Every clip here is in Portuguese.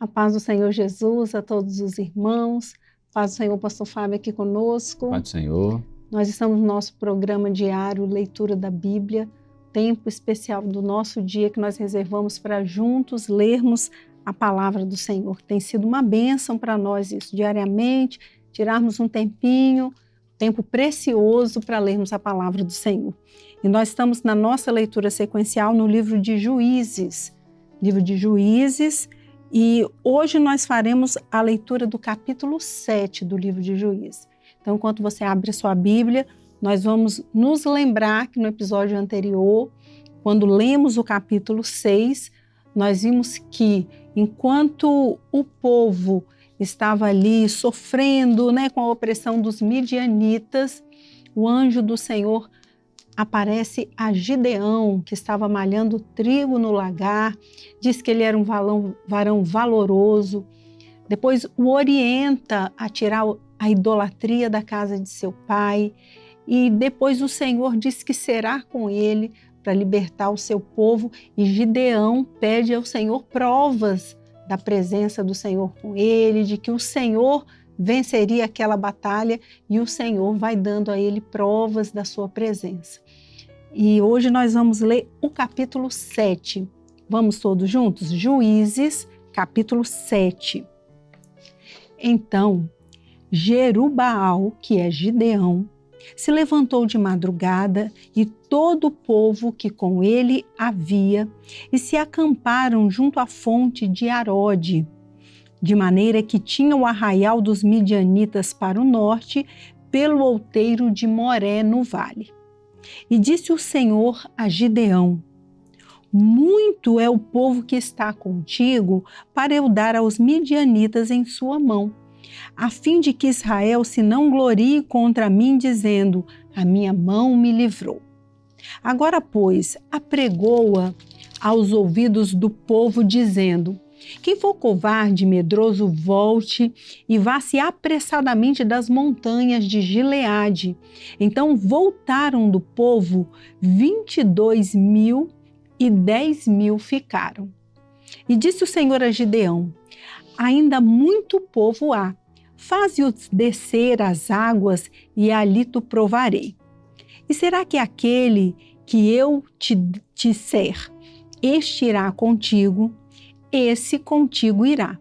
A paz do Senhor Jesus a todos os irmãos. Paz do Senhor, pastor Fábio aqui conosco. Paz do Senhor. Nós estamos no nosso programa diário, leitura da Bíblia, tempo especial do nosso dia que nós reservamos para juntos lermos a palavra do Senhor. Tem sido uma bênção para nós isso, diariamente, tirarmos um tempinho, tempo precioso para lermos a palavra do Senhor. E nós estamos na nossa leitura sequencial no livro de Juízes. E hoje nós faremos a leitura do capítulo 7 do livro de Juízes. Então, enquanto você abre sua Bíblia, nós vamos nos lembrar que no episódio anterior, quando lemos o capítulo 6, nós vimos que enquanto o povo estava ali sofrendo, com a opressão dos midianitas, o anjo do Senhor aparece a Gideão, que estava malhando trigo no lagar, diz que ele era um varão valoroso, depois o orienta a tirar a idolatria da casa de seu pai, e depois o Senhor diz que será com ele para libertar o seu povo, e Gideão pede ao Senhor provas da presença do Senhor com ele, de que o Senhor venceria aquela batalha, e o Senhor vai dando a ele provas da sua presença. E hoje nós vamos ler o capítulo 7. Vamos todos juntos? Juízes, capítulo 7. Então, Jerubbaal, que é Gideão, se levantou de madrugada e todo o povo que com ele havia, e se acamparam junto à fonte de Arode, de maneira que tinha o arraial dos midianitas para o norte, pelo outeiro de Moré no vale. E disse o Senhor a Gideão: muito é o povo que está contigo para eu dar aos midianitas em sua mão, a fim de que Israel se não glorie contra mim, dizendo: a minha mão me livrou. Agora, pois, apregoa aos ouvidos do povo, dizendo: quem for covarde e medroso, volte e vá-se apressadamente das montanhas de Gileade. Então voltaram do povo 22.000 e 10.000 ficaram. E disse o Senhor a Gideão: ainda muito povo há, faze-os descer as águas e ali tu provarei. E será que aquele que eu te disser, este irá contigo, esse contigo irá.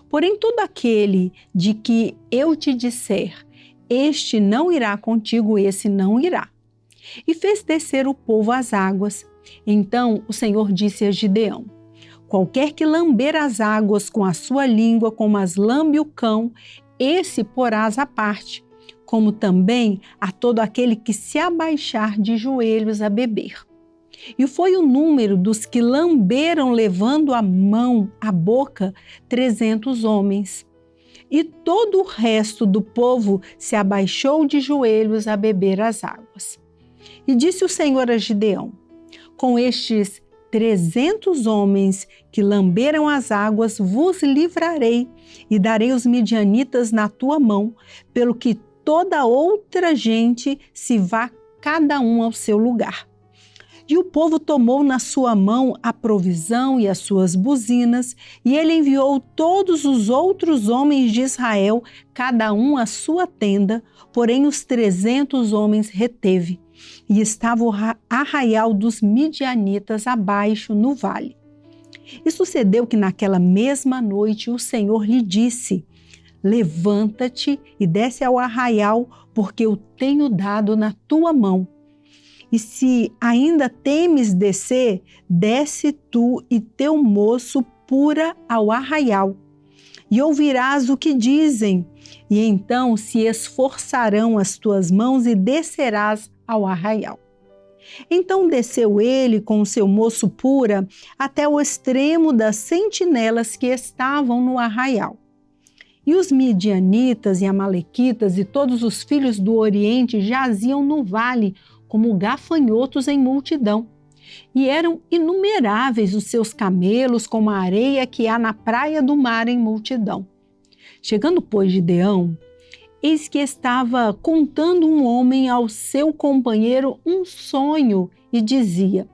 Porém, todo aquele de que eu te disser, este não irá contigo, esse não irá. E fez descer o povo às águas. Então o Senhor disse a Gideão: qualquer que lamber as águas com a sua língua, como as lambe o cão, esse porás à parte, como também a todo aquele que se abaixar de joelhos a beber. E foi o número dos que lamberam, levando a mão à boca, 300 homens. E todo o resto do povo se abaixou de joelhos a beber as águas. E disse o Senhor a Gideão: com estes 300 homens que lamberam as águas, vos livrarei e darei os midianitas na tua mão, pelo que toda outra gente se vá cada um ao seu lugar. E o povo tomou na sua mão a provisão e as suas buzinas, e ele enviou todos os outros homens de Israel, cada um à sua tenda, porém os 300 homens reteve, e estava o arraial dos midianitas abaixo no vale. E sucedeu que naquela mesma noite o Senhor lhe disse: levanta-te e desce ao arraial, porque eu tenho dado na tua mão. E se ainda temes descer, desce tu e teu moço pura ao arraial. E ouvirás o que dizem, e então se esforçarão as tuas mãos e descerás ao arraial. Então desceu ele com o seu moço pura até o extremo das sentinelas que estavam no arraial. E os midianitas e amalequitas e todos os filhos do Oriente jaziam no vale, como gafanhotos em multidão. E eram inumeráveis os seus camelos, como a areia que há na praia do mar em multidão. Chegando, pois, Gideão, eis que estava contando um homem ao seu companheiro um sonho e dizia: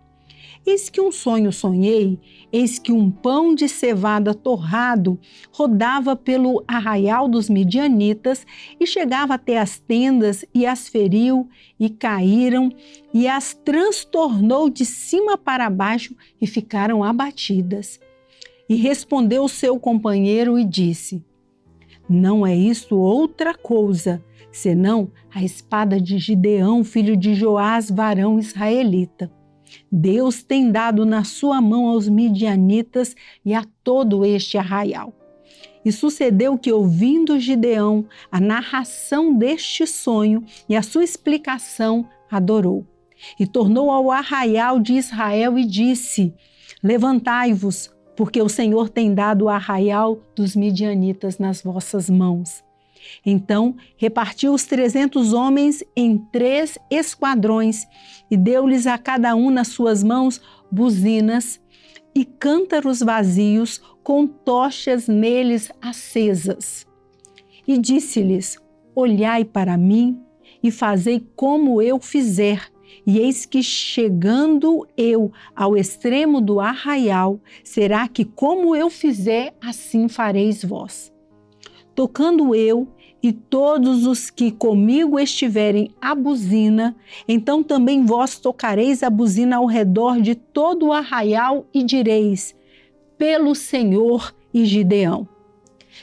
Eis que um sonho sonhei, eis que um pão de cevada torrado rodava pelo arraial dos midianitas e chegava até as tendas e as feriu e caíram e as transtornou de cima para baixo e ficaram abatidas. E respondeu o seu companheiro e disse: não é isto outra coisa, senão a espada de Gideão, filho de Joás, varão israelita. Deus tem dado na sua mão aos midianitas e a todo este arraial. E sucedeu que, ouvindo Gideão a narração deste sonho e a sua explicação, adorou. E tornou ao arraial de Israel e disse: levantai-vos, porque o Senhor tem dado o arraial dos midianitas nas vossas mãos. Então repartiu os 300 homens em 3 esquadrões e deu-lhes a cada um nas suas mãos buzinas e cântaros vazios com tochas neles acesas. E disse-lhes: olhai para mim e fazei como eu fizer. E eis que, chegando eu ao extremo do arraial, será que, como eu fizer, assim fareis vós. Tocando eu e todos os que comigo estiverem a buzina, então também vós tocareis a buzina ao redor de todo o arraial e direis: pelo Senhor e Gideão.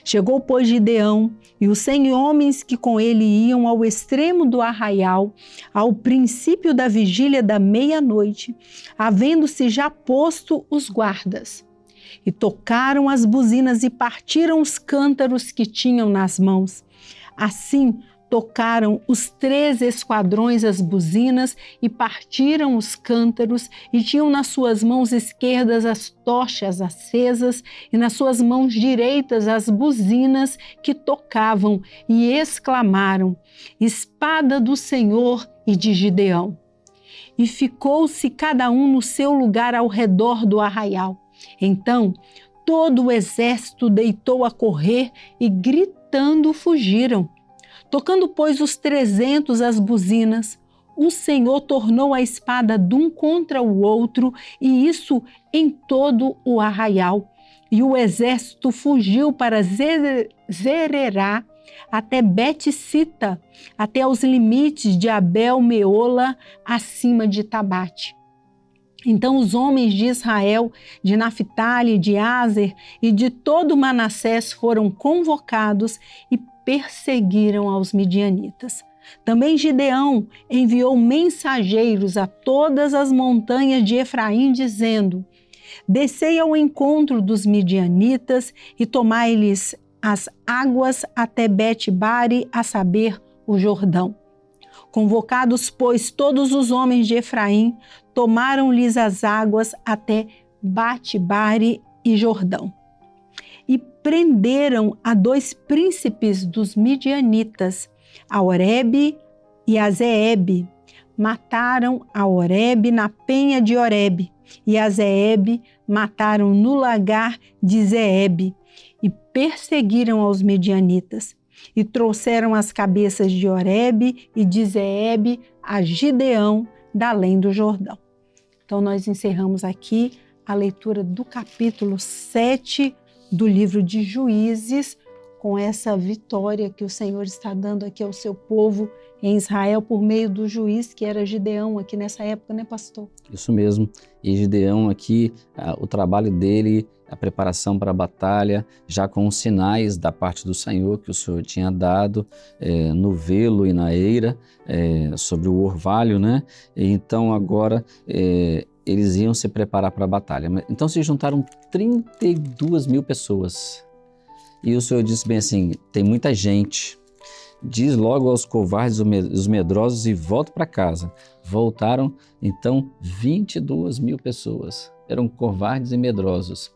Chegou, pois, Gideão e os 100 homens que com ele iam ao extremo do arraial, ao princípio da vigília da meia-noite, havendo-se já posto os guardas. E tocaram as buzinas e partiram os cântaros que tinham nas mãos. Assim, tocaram os 3 esquadrões as buzinas e partiram os cântaros e tinham nas suas mãos esquerdas as tochas acesas e nas suas mãos direitas as buzinas que tocavam e exclamaram: espada do Senhor e de Gideão. E ficou-se cada um no seu lugar ao redor do arraial. Então todo o exército deitou a correr e gritando fugiram. Tocando, pois, os 300 as buzinas, o Senhor tornou a espada de um contra o outro, e isso em todo o arraial. E o exército fugiu para Zererá, até Bet-sita, até aos limites de Abel-meola, acima de Tabate. Então os homens de Israel, de Naphtali, de Aser e de todo Manassés foram convocados e perseguiram aos midianitas. Também Gideão enviou mensageiros a todas as montanhas de Efraim, dizendo: descei ao encontro dos midianitas e tomai-lhes as águas até Bet-bari, a saber, o Jordão. Convocados, pois, todos os homens de Efraim, tomaram-lhes as águas até Bet-bari e Jordão. E prenderam a 2 príncipes dos midianitas, a Oreb e a Zeeb. Mataram a Oreb na penha de Oreb, e a Zeeb mataram no lagar de Zeeb, e perseguiram aos midianitas. E trouxeram as cabeças de Oreb e de Zeeb a Gideão, da além do Jordão. Então nós encerramos aqui a leitura do capítulo 7 do livro de Juízes, com essa vitória que o Senhor está dando aqui ao seu povo em Israel por meio do juiz que era Gideão aqui nessa época, né, pastor? Isso mesmo. E Gideão aqui, o trabalho dele, a preparação para a batalha, já com os sinais da parte do Senhor que o Senhor tinha dado no velo e na eira, sobre o orvalho, né? E então agora eles iam se preparar para a batalha. Então se juntaram 32 mil pessoas. E o Senhor disse bem assim: tem muita gente. Diz logo aos covardes, os medrosos, e volta para casa. Voltaram, então, 22 mil pessoas. Eram covardes e medrosos.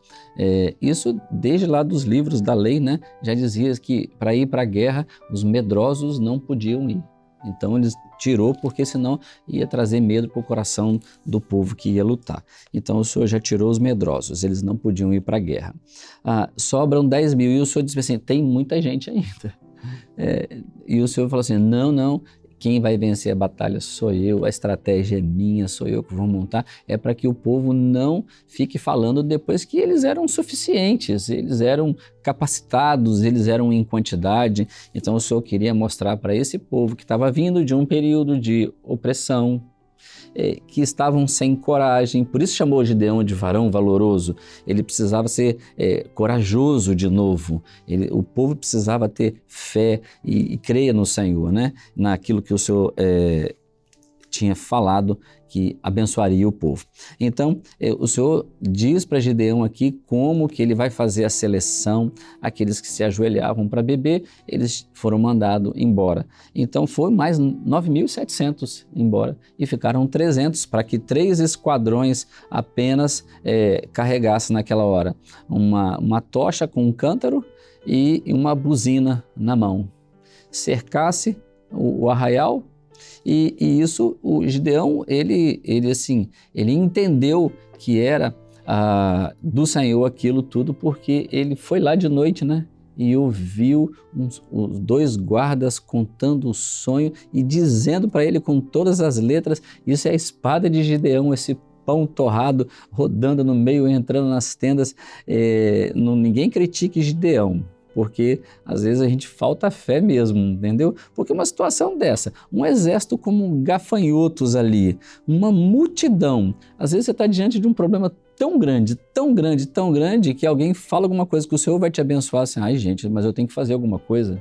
Isso desde lá dos livros da lei, né? Já dizia que para ir para a guerra, os medrosos não podiam ir. Então ele tirou, porque senão ia trazer medo para o coração do povo que ia lutar. Então o Senhor já tirou os medrosos, eles não podiam ir para a guerra. Sobram 10 mil, e o Senhor disse assim: tem muita gente ainda. E o Senhor falou assim: não, quem vai vencer a batalha sou eu, a estratégia é minha, sou eu que vou montar, é para que o povo não fique falando depois que eles eram suficientes, eles eram capacitados, eles eram em quantidade. Então o Senhor queria mostrar para esse povo que estava vindo de um período de opressão, que estavam sem coragem, por isso chamou Gideão de varão valoroso. Ele precisava ser corajoso de novo, o povo precisava ter fé e crer no Senhor, né? Naquilo que o Senhor tinha falado que abençoaria o povo. Então, o Senhor diz para Gideão aqui como que ele vai fazer a seleção, aqueles que se ajoelhavam para beber, eles foram mandados embora. Então, foi mais 9.700 embora e ficaram 300 para que 3 esquadrões apenas carregassem naquela hora uma tocha com um cântaro e uma buzina na mão. Cercasse o arraial. E isso, o Gideão, ele entendeu que era do Senhor aquilo tudo, porque ele foi lá de noite, né? E ouviu os 2 guardas contando o sonho e dizendo para ele com todas as letras, isso é a espada de Gideão, esse pão torrado rodando no meio, entrando nas tendas. Ninguém critique Gideão, porque às vezes a gente falta fé mesmo, entendeu? Porque uma situação dessa, um exército como gafanhotos ali, uma multidão, às vezes você está diante de um problema tão grande, tão grande, tão grande, que alguém fala alguma coisa que o Senhor vai te abençoar, assim, ai gente, mas eu tenho que fazer alguma coisa.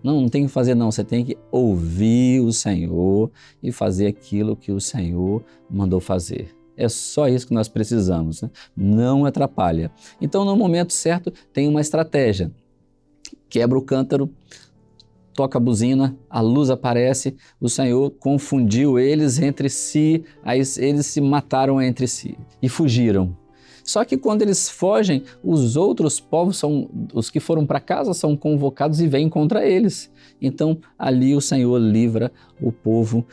Não tem que fazer não, você tem que ouvir o Senhor e fazer aquilo que o Senhor mandou fazer. É só isso que nós precisamos, né? Não atrapalha. Então, no momento certo, tem uma estratégia. Quebra o cântaro, toca a buzina, a luz aparece, o Senhor confundiu eles entre si, aí eles se mataram entre si e fugiram. Só que quando eles fogem, os outros povos, os que foram para casa, são convocados e vêm contra eles. Então ali o Senhor livra o povo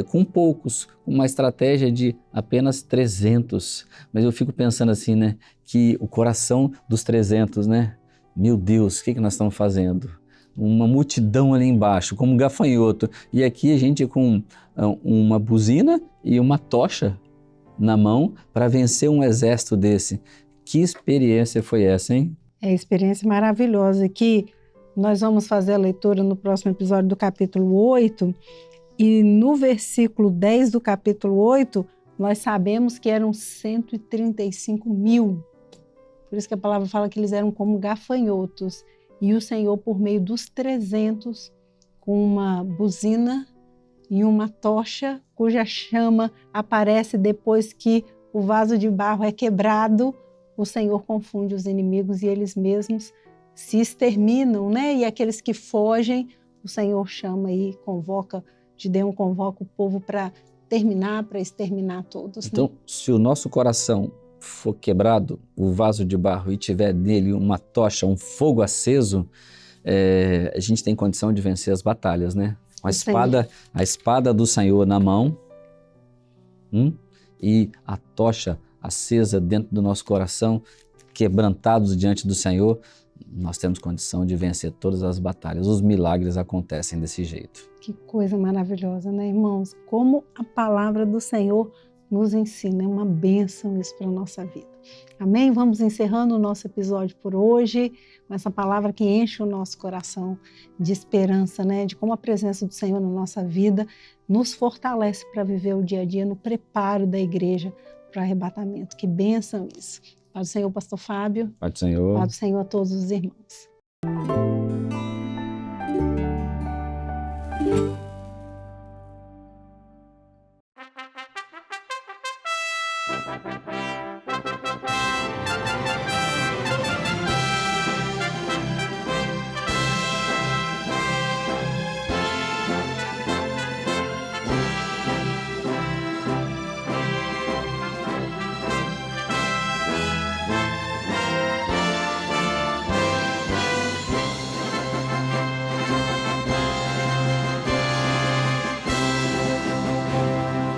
com poucos, uma estratégia de apenas 300. Mas eu fico pensando assim, né, que o coração dos 300, né? Meu Deus, o que nós estamos fazendo? Uma multidão ali embaixo, como um gafanhoto. E aqui a gente com uma buzina e uma tocha na mão para vencer um exército desse. Que experiência foi essa, hein? Experiência maravilhosa, que nós vamos fazer a leitura no próximo episódio do capítulo 8, e no versículo 10 do capítulo 8, nós sabemos que eram 135 mil. Por isso que a palavra fala que eles eram como gafanhotos. E o Senhor, por meio dos 300, com uma buzina e uma tocha, cuja chama aparece depois que o vaso de barro é quebrado, o Senhor confunde os inimigos e eles mesmos se exterminam, né? E aqueles que fogem, o Senhor chama e Gideão convoca o povo para exterminar todos. Então, né? Se o nosso coração for quebrado, o vaso de barro, e tiver nele uma tocha, um fogo aceso, a gente tem condição de vencer as batalhas, né? A espada do Senhor na mão, e a tocha acesa dentro do nosso coração, quebrantados diante do Senhor, nós temos condição de vencer todas as batalhas. Os milagres acontecem desse jeito. Que coisa maravilhosa, né, irmãos? Como a palavra do Senhor nos ensina, é uma bênção isso para a nossa vida. Amém? Vamos encerrando o nosso episódio por hoje, com essa palavra que enche o nosso coração de esperança, né? De como a presença do Senhor na nossa vida nos fortalece para viver o dia a dia no preparo da igreja para o arrebatamento. Que bênção isso! Pai do Senhor, pastor Fábio. Pai do Senhor. Pai do Senhor a todos os irmãos.